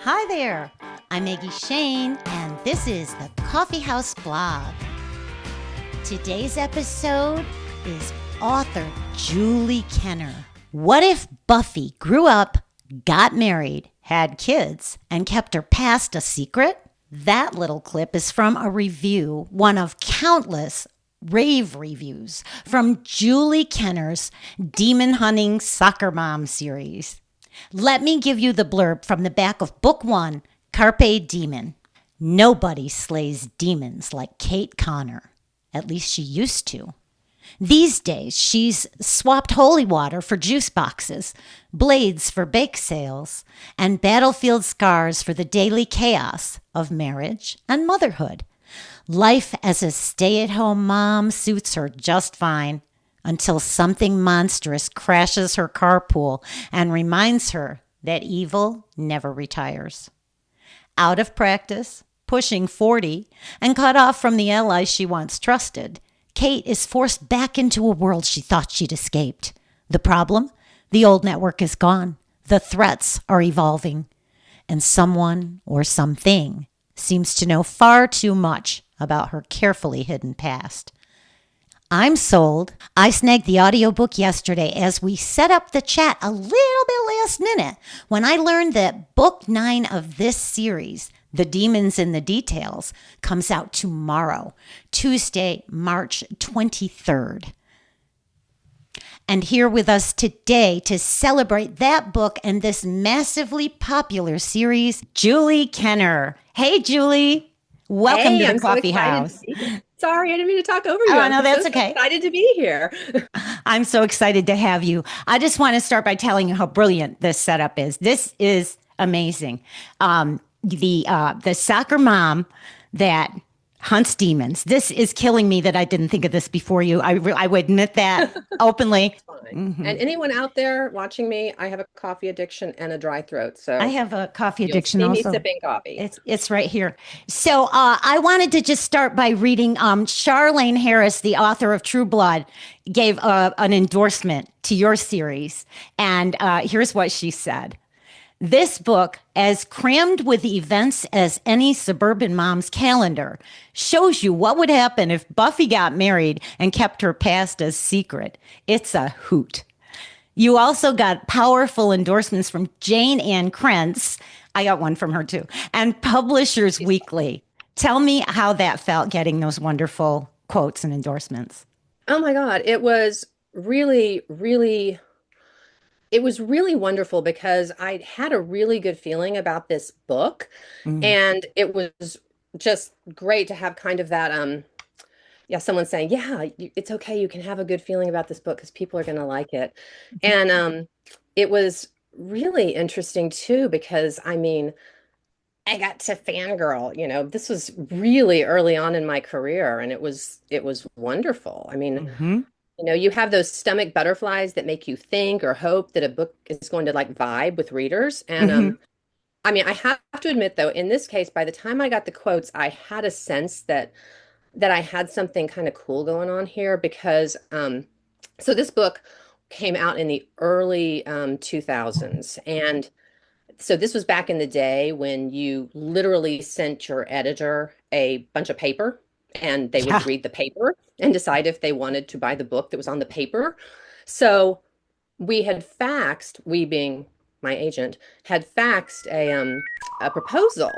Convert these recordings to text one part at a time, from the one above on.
Hi there, I'm Maggie Shane, and this is the Coffee House Blog. Today's episode is author Julie Kenner. What if Buffy grew up, got married, had kids, and kept her past a secret? That little clip is from a review, one of countless rave reviews from Julie Kenner's Demon Hunting Soccer Mom series. Let me give you the blurb from the back of Book 1, Carpe Demon. Nobody slays demons like Kate Connor. At least she used to. These days, she's swapped holy water for juice boxes, blades for bake sales, and battlefield scars for the daily chaos of marriage and motherhood. Life as a stay-at-home mom suits her just fine until something monstrous crashes her carpool and reminds her that evil never retires. Out of practice, pushing 40, and cut off from the allies she once trusted, Kate is forced back into a world she thought she'd escaped. The problem? The old network is gone. The threats are evolving. And someone or something seems to know far too much about her carefully hidden past. I'm sold. I snagged the audiobook yesterday as we set up the chat a little bit last minute when I learned that book 9 of this series, The Demons in the Details, comes out tomorrow, Tuesday, March 23rd. And here with us today to celebrate that book and this massively popular series, Julie Kenner. Hey, Julie. Welcome Hey, to the I'm so Coffee excited House. to be here. Sorry, I didn't mean to talk over you. Oh, I'm no, that's so okay. excited to be here. I'm so excited to have you. I just want to start by telling you how brilliant this setup is. This is amazing. The soccer mom that hunts demons. This is killing me that I didn't think of this before you. I would admit that openly. Fine. Hmm. And anyone out there watching me, I have a coffee addiction and a dry throat, I so have a coffee you'll addiction see me also. sipping coffee. It's right here. So I wanted to just start by reading. Charlene Harris, the author of True Blood, gave an endorsement to your series, and here's what she said. This book, as crammed with events as any suburban mom's calendar, shows you what would happen if Buffy got married and kept her past a secret. It's a hoot. You also got powerful endorsements from Jane Ann Krentz. I got one from her too. And Publishers Weekly. Tell me how that felt getting those wonderful quotes and endorsements. Oh my God, it was really wonderful because I had a really good feeling about this book, Mm. and it was just great to have kind of that yeah, someone saying, yeah, it's okay. You can have a good feeling about this book because people are going to like it. And it was really interesting too, because I mean, I got to fangirl, this was really early on in my career, and it was wonderful. I mean, Mm-hmm. you have those stomach butterflies that make you think or hope that a book is going to like vibe with readers. And Mm-hmm. I mean, I have to admit though, in this case, by the time I got the quotes, I had a sense that I had something kind of cool going on here because so this book came out in the early 2000s, and so this was back in the day when you literally sent your editor a bunch of paper and they would Yeah. read the paper and decide if they wanted to buy the book that was on the paper. So we had faxed, we being my agent, had faxed a proposal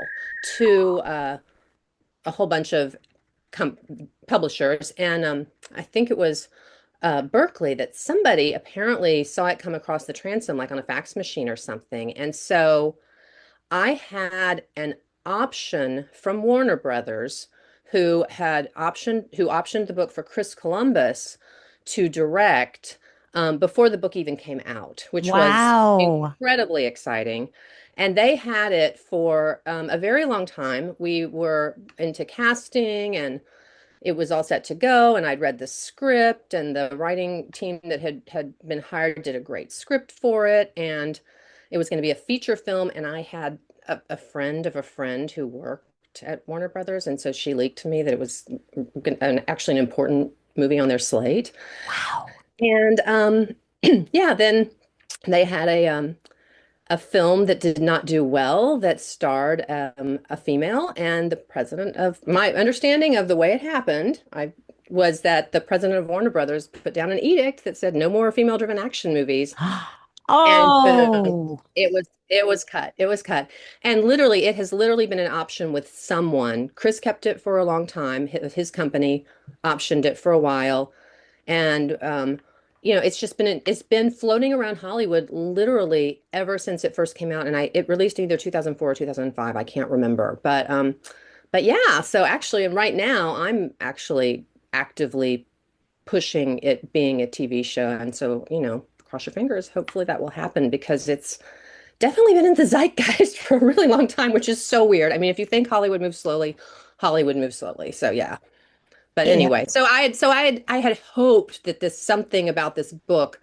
to a whole bunch of com publishers, and I think it was Berkeley that somebody apparently saw it come across the transom like on a fax machine or something. And so I had an option from Warner Brothers who optioned the book for Chris Columbus to direct before the book even came out, which was Wow. incredibly exciting. And they had it for a very long time. We were into casting, and it was all set to go, and I'd read the script, and the writing team that had been hired did a great script for it, and it was going to be a feature film. And I had a friend of a friend who worked at Warner Brothers, and so she leaked to me that it was actually an important movie on their slate. Wow. And yeah, then they had a film that did not do well that starred a female, and the president of my understanding of the way it happened, I was that the president of Warner Brothers put down an edict that said no more female-driven action movies, and boom, Oh, it was cut. It was cut. And literally, it has literally been an option with someone. Chris kept it for a long time. His company optioned it for a while. And it's been floating around Hollywood literally ever since it first came out. And it released either 2004 or 2005. I can't remember. But yeah, so actually, and right now I'm actually actively pushing it being a TV show. And so, cross your fingers. Hopefully that will happen because it's definitely been in the zeitgeist for a really long time, which is so weird. I mean, if you think Hollywood moves slowly, Hollywood moves slowly. So yeah. But yeah. anyway, so I had hoped that this something about this book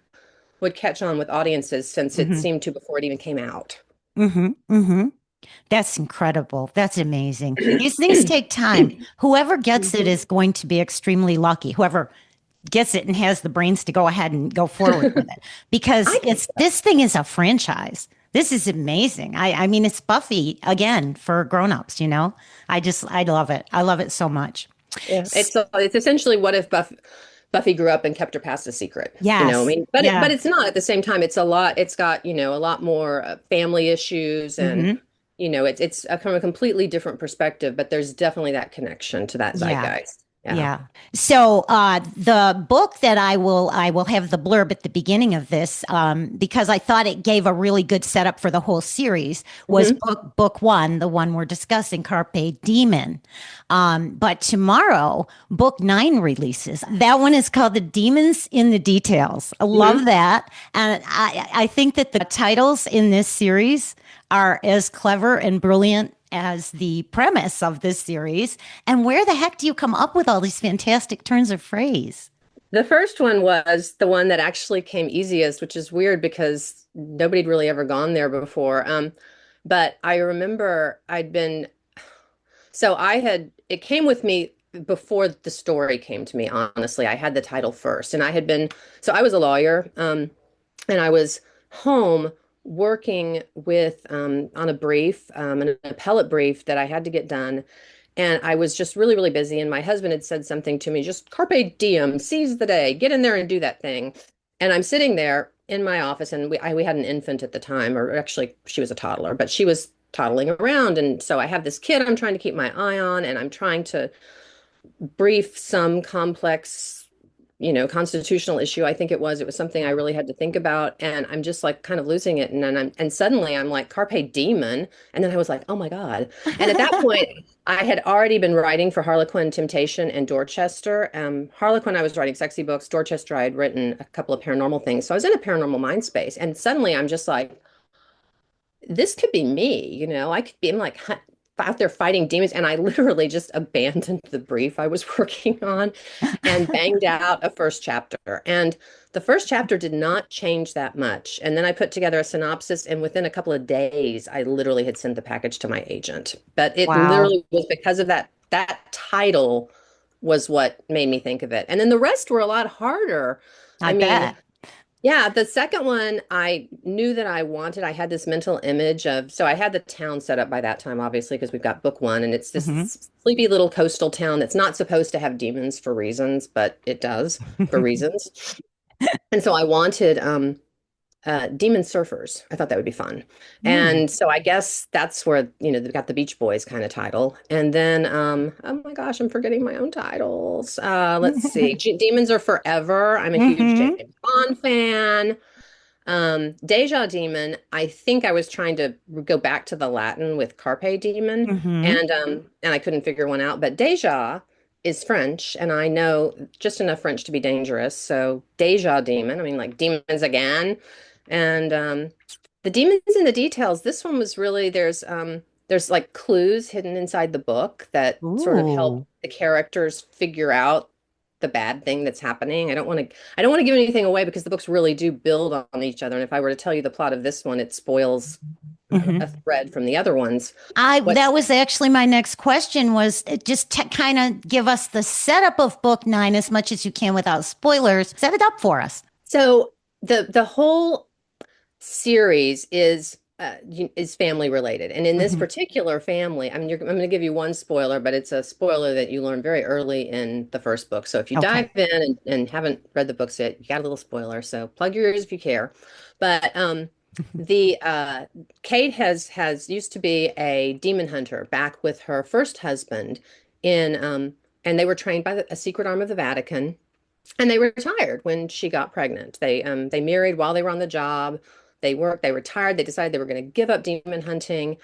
would catch on with audiences since it Hmm. seemed to before it even came out. Hmm. Hmm. That's incredible. That's amazing. These things take time. Whoever gets it Mhm. is going to be extremely lucky. Whoever gets it and has the brains to go ahead and go forward with it, because I think this thing is a franchise. This is amazing. I mean, it's Buffy again for grown-ups, you know? I love it. I love it so much. yeah, S- it's essentially what if Buffy grew up and kept her past a secret. I Yes. mean, but Yeah. it's not at the same time. It's a lot. It's got a lot more family issues, and Hmm. it's from a completely different perspective. But there's definitely that connection to that Yeah. zeitgeist. Yeah. Yeah. So the book that I will have the blurb at the beginning of this, because I thought it gave a really good setup for the whole series, was Hmm. book one, the one we're discussing, Carpe Demon. But tomorrow, book nine releases. That one is called The Demons in the Details. I love Hmm. that. And I think that the titles in this series are as clever and brilliant as the premise of this series. And where the heck do you come up with all these fantastic turns of phrase? The first one was the one that actually came easiest, which is weird because nobody'd really ever gone there before. But I remember it came with me before the story came to me, honestly. I had the title first, and so I was a lawyer, and I was home working on a brief, an appellate brief that I had to get done. And I was just really, really busy. And my husband had said something to me, just carpe diem, seize the day, get in there and do that thing. And I'm sitting there in my office, and we had an infant at the time, or actually she was a toddler, but she was toddling around. And so I have this kid I'm trying to keep my eye on, and I'm trying to brief some complex, constitutional issue. I think it was something I really had to think about. And I'm just like kind of losing it. And then and suddenly I'm like, Carpe Demon. And then I was like, oh my God. And at that point, I had already been writing for Harlequin, Temptation, and Dorchester. Harlequin, I was writing sexy books. Dorchester, I had written a couple of paranormal things. So I was in a paranormal mind space. And suddenly I'm just like, this could be me. I could be, I'm like out there fighting demons. And I literally just abandoned the brief I was working on and banged out a first chapter. And the first chapter did not change that much. And then I put together a synopsis, and within a couple of days, I literally had sent the package to my agent. But it Wow. literally was because of that title was what made me think of it. And then the rest were a lot harder. I I mean, bet. yeah, the second one I knew that I wanted. I had this mental image so I had the town set up by that time, obviously, because we've got book one, and it's Hmm. this sleepy little coastal town that's not supposed to have demons for reasons, but it does for reasons. And so I wanted demon surfers. I thought that would be fun. Mm. And so I guess that's where, they've got the Beach Boys kind of title. And then, oh my gosh, I'm forgetting my own titles. Let's see. Demons Are Forever. I'm a huge Hmm. James Bond fan. Deja Demon, I think I was trying to go back to the Latin with Carpe Demon, Hmm. and I couldn't figure one out. But Deja is French, and I know just enough French to be dangerous. So Deja Demon, I mean like demons again. And the demons in the details, this one was really there's like clues hidden inside the book that sort of help Ooh. the characters figure out the bad thing that's happening. I don't want to give anything away because the books really do build on each other. And if I were to tell you the plot of this one, it spoils Hmm. a thread from the other ones. What That was actually my next question was just to kind of give us the setup of book nine as much as you can without spoilers. Set it up for us. so the whole series is is family related. And in this Hmm. particular family, I mean, I'm going to give you one spoiler, but it's a spoiler that you learn very early in the first book. So if you Okay. dive in and haven't read the books yet, you got a little spoiler. So plug your ears if you care. But the Kate has used to be a demon hunter back with her first husband in and they were trained by a secret arm of the Vatican. And they retired when she got pregnant. They married while they were on the job. They worked, they retired, they decided they were going to give up demon hunting.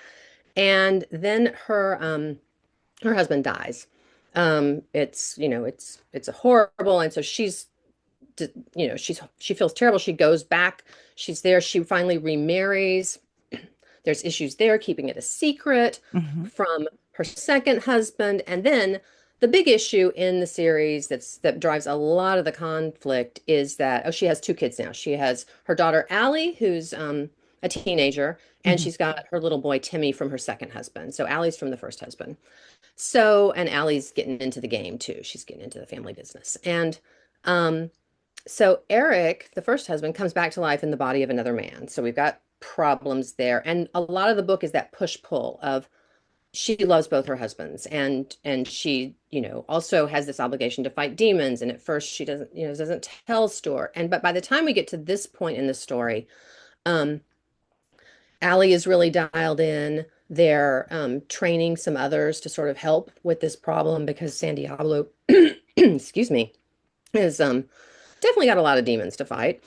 And then her husband dies. It's, it's a horrible, and so she feels terrible. She goes back, she's there, she finally remarries. There's issues there, keeping it a secret Hmm. from her second husband. And then the big issue in the series that drives a lot of the conflict is that, oh, she has two kids now. She has her daughter Allie, who's a teenager, and Hmm. she's got her little boy Timmy from her second husband. So Allie's from the first husband. So, and Allie's getting into the game too. She's getting into the family business. And um, so Eric, the first husband, comes back to life in the body of another man. So we've got problems there. And a lot of the book is that push-pull of she loves both her husbands and she, also has this obligation to fight demons. And at first she doesn't tell Stuart. And but by the time we get to this point in the story, um, Allie is really dialed in. They're training some others to sort of help with this problem because San Diablo, excuse me, is definitely got a lot of demons to fight.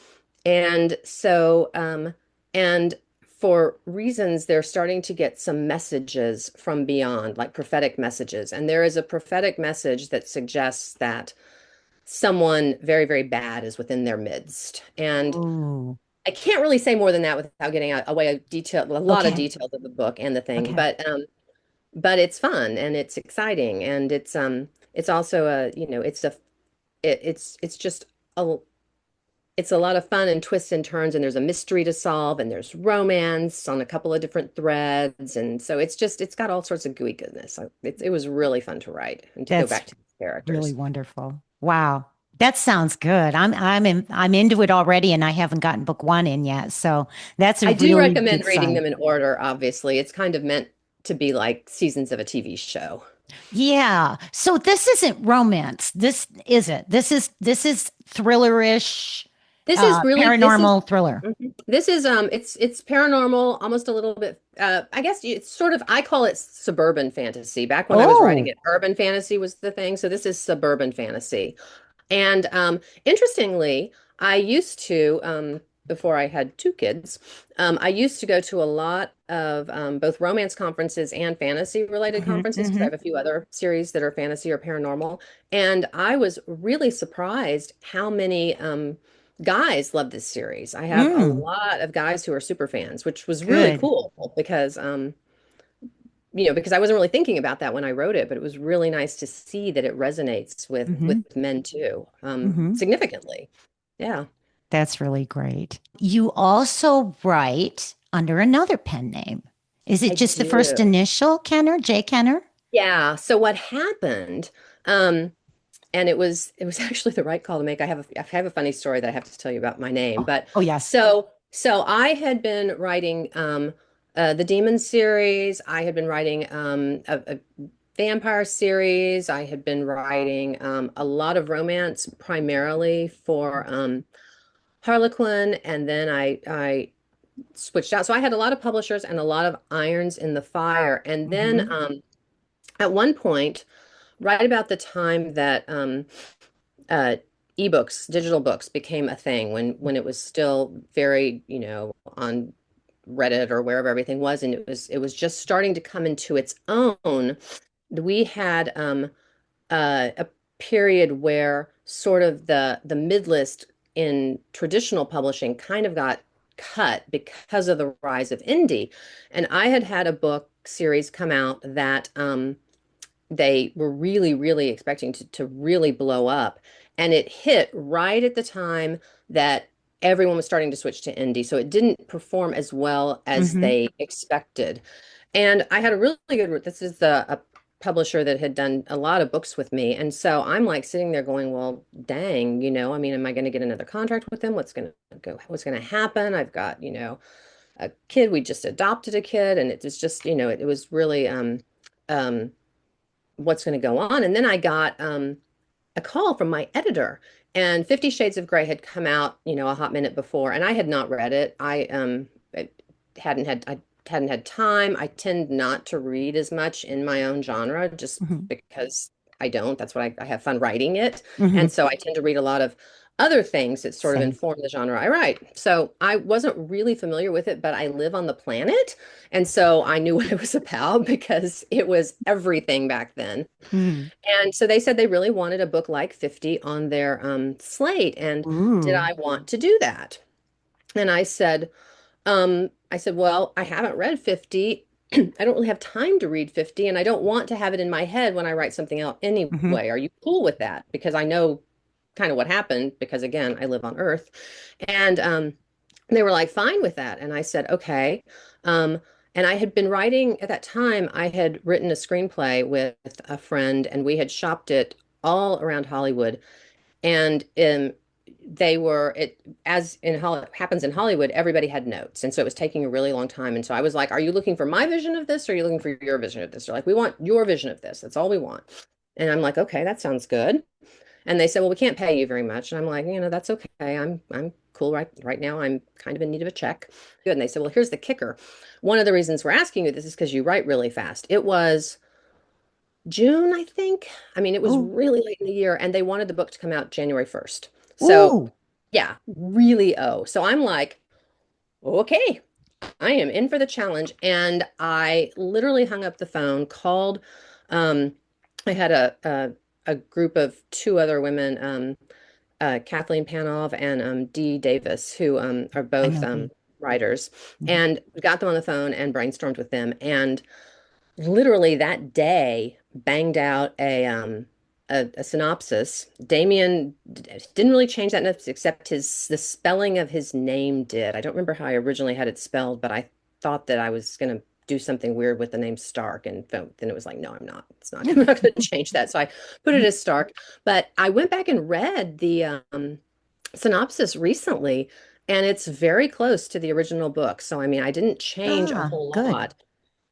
And so, and for reasons, they're starting to get some messages from beyond, like prophetic messages. And there is a prophetic message that suggests that someone very, very bad is within their midst. And Ooh. I can't really say more than that without getting away a lot of Okay. details of the book and the thing. Okay. But it's fun and it's exciting and it's also it's just a it's a lot of fun and twists and turns, and there's a mystery to solve, and there's romance on a couple of different threads, and so it's got all sorts of gooey goodness. It was really fun to write and to go That's back to these really characters. wonderful. Wow. That sounds good. I'm into it already and I haven't gotten book one in yet. So that's a I do really recommend good reading sign. them in order, obviously. It's kind of meant to be like seasons of a TV show. Yeah. So this isn't romance. This isn't. This is thrillerish, This is paranormal thriller. it's paranormal, almost a little bit I guess it's sort of I call it suburban fantasy. Back when I was writing Oh. it, urban fantasy was the thing. So this is suburban fantasy. And interestingly, I used to, before I had two kids, I used to go to a lot of both romance conferences and fantasy related Hmm. conferences because I Hmm. have a few other series that are fantasy or paranormal. And I was really surprised how many guys love this series. I have a Mm, lot of guys who are super fans, which was really good. cool because I wasn't really thinking about that when I wrote it, but it was really nice to see that it resonates with Hmm. men too, Hmm. significantly. Yeah, That's really great. You also write under another pen name. Is it I just the first do. initial, Kenner, J. Kenner? Yeah. So what happened? Um, and it was actually the right call to make. I have a funny story that I have to tell you about my name. Oh, But oh yes. so I had been writing the Demon series. I had been writing a vampire series. I had been writing a lot of romance, primarily for Harlequin, and then I switched out. So I had a lot of publishers and a lot of irons in the fire. And then Hmm. at one point, right about the time that uh, ebooks, digital books became a thing, when it was still very, on Reddit or wherever everything was, and it was just starting to come into its own. We had a period where sort of the mid list in traditional publishing kind of got cut because of the rise of indie. And I had had a book series come out that they were really, really expecting to really blow up. And it hit right at the time that everyone was starting to switch to indie. So it didn't perform as well as Hmm. they expected. And I had a really good, this is a publisher that had done a lot of books with me. And so I'm like sitting there going, well, dang, I mean, am I going to get another contract with them? What's going to happen? I've got, a kid. We just adopted a kid, and it was just, it was really um, what's going to go on. And then I got a call from my editor, and 50 Shades of Grey had come out, a hot minute before, and I had not read it. I hadn't had time. I tend not to read as much in my own genre just Mhm. because I don't. That's what I have fun writing it. And Mhm. so I tend to read a lot of other things that sort of Same. inform the genre I write. So I wasn't really familiar with it, but I live on the planet. And so I knew what it was about because it was everything back then. Mhm. And so they said they really wanted a book like 50 on their slate. And did Ooh. I want to do that? And I said, well, I haven't read 50. I don't really have time to read 50, and I don't want to have it in my head when I write something out Mhm. anyway. Are you cool with that? Because I know kind of what happened, because again, I live on Earth. And they were like, fine with that. And I said, okay. Um, and I had been writing at that time, I had written a screenplay with a friend, and we had shopped it all around Hollywood. And they were it as in happens in Hollywood, everybody had notes, and so it was taking a really long time. And so I was like, "Are you looking for my vision of this, or are you looking for your vision of this?" They're like, "We want your vision of this. That's all we want." And I'm like, "Okay, that sounds good." And they said, "Well, we can't pay you very much." And I'm like, "That's okay. I'm cool right now. I'm kind of in need of a check." Good. And they said, "Well, here's the kicker. One of the reasons we're asking you this is because you write really fast." It was June, I think. I mean, it was Oh. really late in the year, and they wanted the book to come out January 1st. So, Ooh. yeah, really So I'm like, okay, I am in for the challenge. And I literally hung up the phone, called. Um, I had a group of two other women, Kathleen Panov and Dee Davis, who are I both know the. writers, Mhm. and got them on the phone and brainstormed with them. And literally that day banged out a synopsis. Damien didn't really change that much, except his the spelling of his name did. I don't remember how I originally had it spelled, but I thought that I was going to do something weird with the name Stark, and then it was like, no, I'm not. It's not. I'm not going to change that. So I put it as Stark. But I went back and read the synopsis recently, and it's very close to the original book. So I mean, I didn't change a Ah, whole good. lot.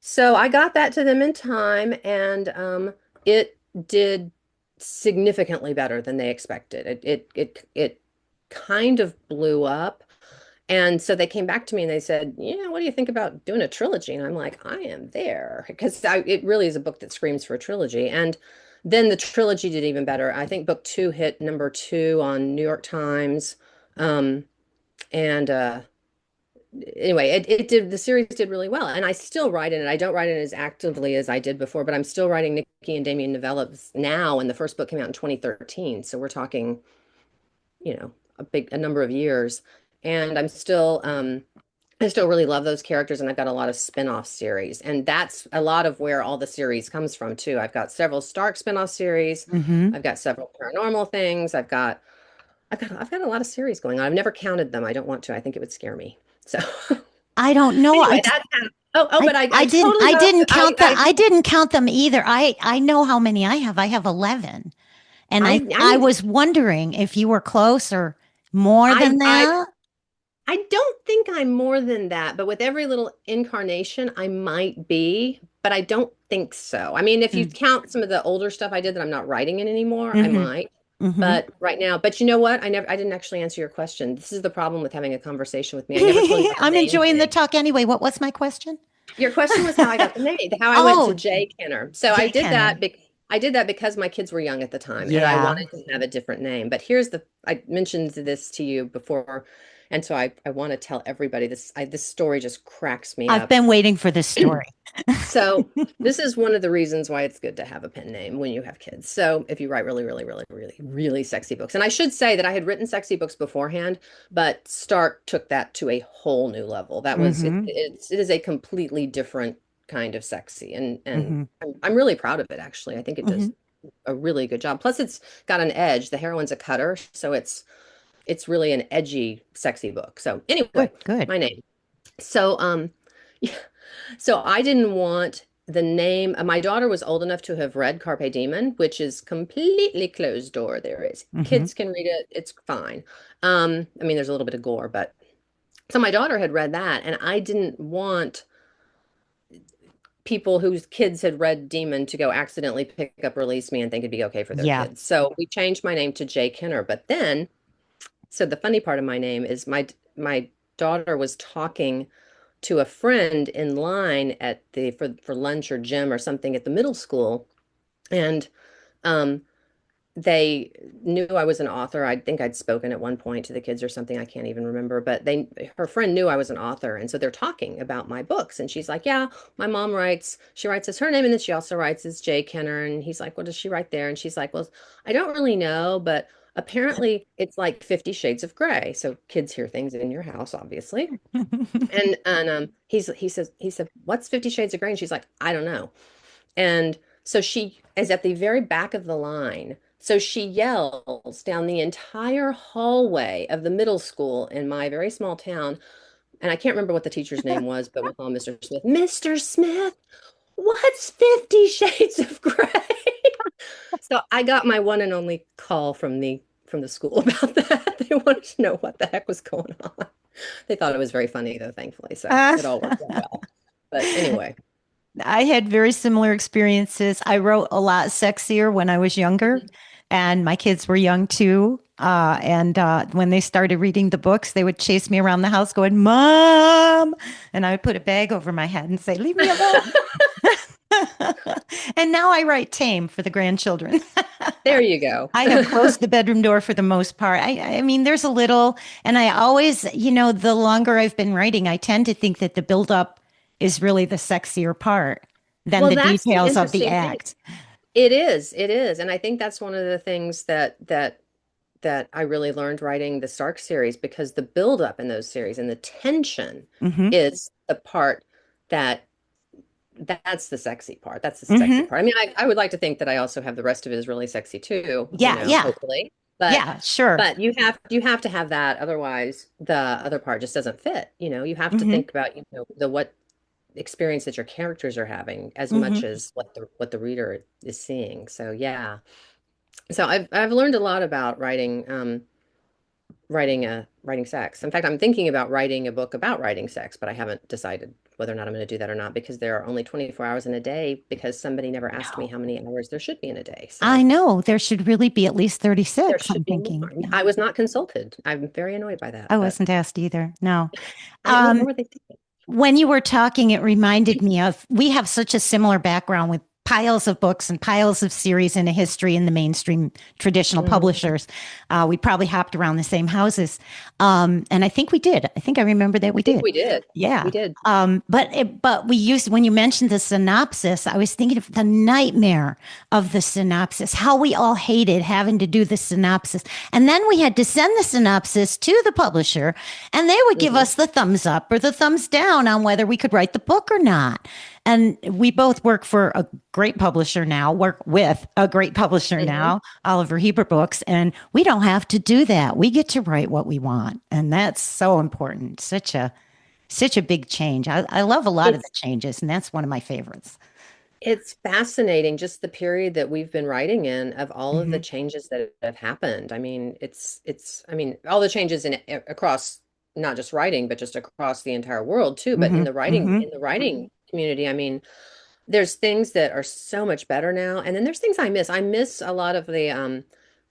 So I got that to them in time, and it did significantly better than they expected. It kind of blew up. And so they came back to me and they said, "Yeah, what do you think about doing a trilogy?" And I'm like, "I am there," because it really is a book that screams for a trilogy. And then the trilogy did even better. I think book two hit number two on New York Times. And anyway, it did the series did really well, and I still write in it. I don't write it as actively as I did before, but I'm still writing Nikki and Damien novellas now, and the first book came out in 2013, so we're talking, a number of years. And I still really love those characters, and I've got a lot of spin-off series, and that's a lot of where all the series comes from too. I've got several Stark spin-off series. Mm-hmm. I've got several paranormal things. I've got a lot of series going on. I've never counted them. I don't want to. I think it would scare me. So I don't know. anyway, that's kind of, but I totally I got off didn't count that. I I didn't count them either. I know how many I have. I have 11. And I I need was wondering if you were close or more than I that. I don't think I'm more than that, but with every little incarnation, I might be, but I don't think so. I mean, if you count some of the older stuff I did that I'm not writing in anymore, I Mm-hmm. might. Mm-hmm. But right now, but you know what? I didn't actually answer your question. This is the problem with having a conversation with me. I never told you how the I'm name enjoying the came. talk anyway. What was my question? Your question was how I got the name, how I went to Oh, Jay Kenner. So Jay Kenner. I did that because my kids were young at the time, and I Yeah. wanted to have a different name. But I mentioned this to you before, and so I want to tell everybody this. This story just cracks me I've up. been waiting for this story. So this is one of the reasons why it's good to have a pen name when you have kids. So if you write really, really, really, really, really sexy books, and I should say that I had written sexy books beforehand, but Stark took that to a whole new level. That was it. Mm-hmm. It is a completely different kind of sexy, and Mm-hmm. I'm really proud of it. Actually, I think it Mm-hmm. does a really good job. Plus, it's got an edge. The heroine's a cutter, so it's really an edgy, sexy book. So Good, anyway, good. my name. So yeah. So I didn't want the name. My daughter was old enough to have read Carpe Diem, which is completely closed door. There is Mm-hmm. kids can read it. It's fine. I mean, there's a little bit of gore, but So my daughter had read that, and I didn't want people whose kids had read Demon to go accidentally pick up Release Me and think it'd be okay for their Yeah. kids. So we changed my name to Jay Kenner. But then, so the funny part of my name is my daughter was talking to a friend in line at the for lunch or gym or something at the middle school, and um, they knew I was an author. I think I'd spoken at one point to the kids or something. I can't even remember, but her friend knew I was an author. And so they're talking about my books. And she's like, yeah, my mom writes, she writes as her name. And then she also writes as Jay Kenner. And he's like, what does she write there? And she's like, well, I don't really know, but apparently it's like 50 Shades of Grey. So kids hear things in your house, obviously. And he said, what's 50 Shades of Grey? And she's like, I don't know. And so she is at the very back of the line. So she yells down the entire hallway of the middle school in my very small town. And I can't remember what the teacher's name was, but we'll call him Mr. Smith. Mr. Smith, what's 50 Shades of Grey? So I got my one and only call from the school about that. They wanted to know what the heck was going on. They thought it was very funny though, thankfully. So Uh, it all worked out well. But anyway. I had very similar experiences. I wrote a lot sexier when I was younger, and my kids were young too. And when they started reading the books, they would chase me around the house going, Mom! And I would put a bag over my head and say, Leave me alone. And now I write tame for the grandchildren. There you go. I have closed the bedroom door for the most part. I mean, there's a little, and I always, the longer I've been writing, I tend to think that the buildup is really the sexier part than Well, the that's the details of the interesting thing. act. It is. It is. And I think that's one of the things that I really learned writing the Stark series because the buildup in those series and the tension Hmm. is the part that that's the sexy part. That's the sexy Hmm. part. I mean, I would like to think that I also have the rest of it is really sexy too, Yeah, yeah, hopefully. But yeah, sure. but you have to have that, otherwise the other part just doesn't fit. You have to Hmm. think about, the what experience that your characters are having as much Hmm. as what the reader is seeing. So yeah. So I've learned a lot about writing sex. In fact, I'm thinking about writing a book about writing sex, but I haven't decided whether or not I'm going to do that or not because there are only 24 hours in a day because somebody never asked me No. how many hours there should be in a day. I So know there should really be at least there 36, I'm should be more. thinking. Yeah. I was not consulted. I'm very annoyed by that, I but wasn't asked either. No. what Um, were they thinking? When you were talking, it reminded me of we have such a similar background with piles of books and piles of series in a history in the mainstream traditional Mhm. publishers. We probably hopped around the same houses. And I think we did. I think I remember that I we think did. we did. We Yeah. did. But we used, when you mentioned the synopsis, I was thinking of the nightmare of the synopsis, how we all hated having to do the synopsis. And then we had to send the synopsis to the publisher and they would give Hmm. us the thumbs up or the thumbs down on whether we could write the book or not. And we both work for a great publisher now, work with a great publisher Hmm. now, Oliver Heber Books, and we don't have to do that. We get to write what we want. And that's so important. Such a big change. I love a lot of the It's changes, and that's one of my favorites. It's fascinating just the period that we've been writing in of all of the Hmm. changes that have happened. I mean, I mean, all the changes across not just writing, but just across the entire world too. But Hmm. Hmm. in the writing community, I mean, there's things that are so much better now, and then there's things I miss. I miss a lot of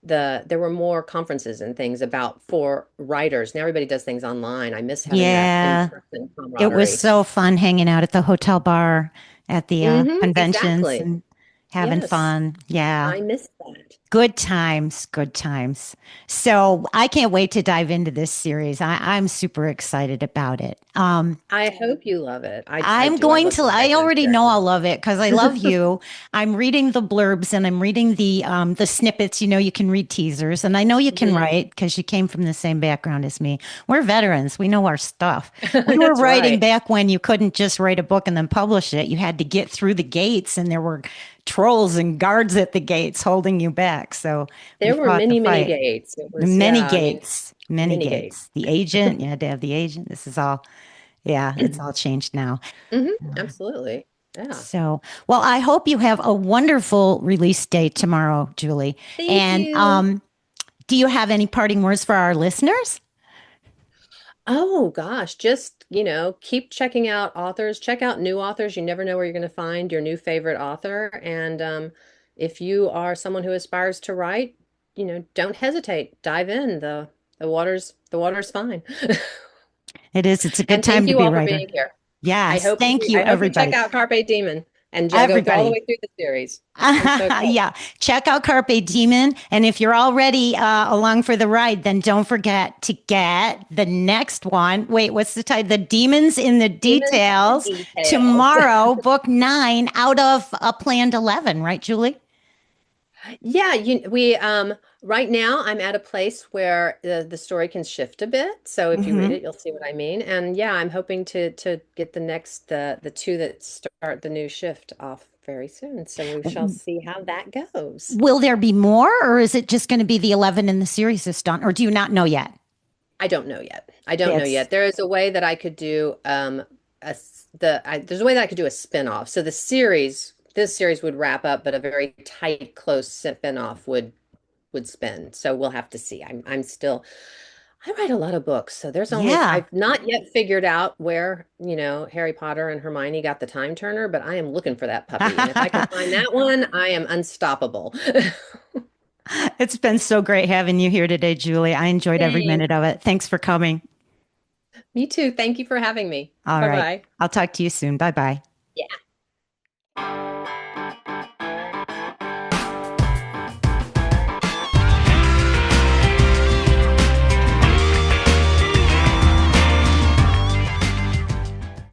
there were more conferences and things about for writers. Now everybody does things online. I miss having that Yeah, in-person it was camaraderie. so fun hanging out at the hotel bar at the conventions Exactly. and having Yes, fun. Yeah. I miss that. Good times, good times. So I can't wait to dive into this series. I'm super excited about it. I hope you love it. I I'm do. I going love to, the I background already know I'll characters. love it because I love you. I'm reading the blurbs and I'm reading the snippets. You can read teasers and I know you can Mhm. write because you came from the same background as me. We're veterans. We know our stuff. We were That's writing right. back when you couldn't just write a book and then publish it. You had to get through the gates and there were trolls and guards at the gates holding you back. So we There were fought the many, many fight. gates. It was, Many yeah, I mean, gates, many many gates. gates. The agent, you had to have the agent. This is all, yeah, it's all changed now. Absolutely. Yeah. So, well, I hope you have a wonderful release date tomorrow, Julie. Thank And you. do you have any parting words for our listeners? Oh gosh, just, keep checking out authors, check out new authors. You never know where you're going to find your new favorite author. And if you are someone who aspires to write, don't hesitate. Dive in. The water's fine. It is. It's a good And time thank to you be a all for writer. being here. I Yes. hope Thank you you, I hope you check everybody. out Carpe Demon and go through all the Everybody. way through the series. I'm so excited. Yeah. Check out Carpe Demon. And if you're already along for the ride, then don't forget to get the next one. Wait, what's the title? The Demons in the Demons in the Details. details. Tomorrow, book 9 out of a planned 11, right, Julie? Yeah, we right now I'm at a place where the story can shift a bit. So if you read Hmm. it, you'll see what I mean. And yeah, I'm hoping to get the two that start the new shift off very soon. So we shall see how that goes. Will there be more, or is it just going to be the 11 in the series is done, or do you not know yet? I don't know yet. I don't know It's yet. There is a way that I could do there's a way that I could do a spin-off. So this series would wrap up, but a very tight, close spin-off would spin. So we'll have to see. I write a lot of books, so yeah. I've not yet figured out where, Harry Potter and Hermione got the time turner, but I am looking for that puppy. And if I can find that one, I am unstoppable. It's been so great having you here today, Julie. I enjoyed every Thanks. minute of it. Thanks for coming. Me too. Thank you for having me. All right. Bye-bye. I'll talk to you soon. Bye bye. Yeah.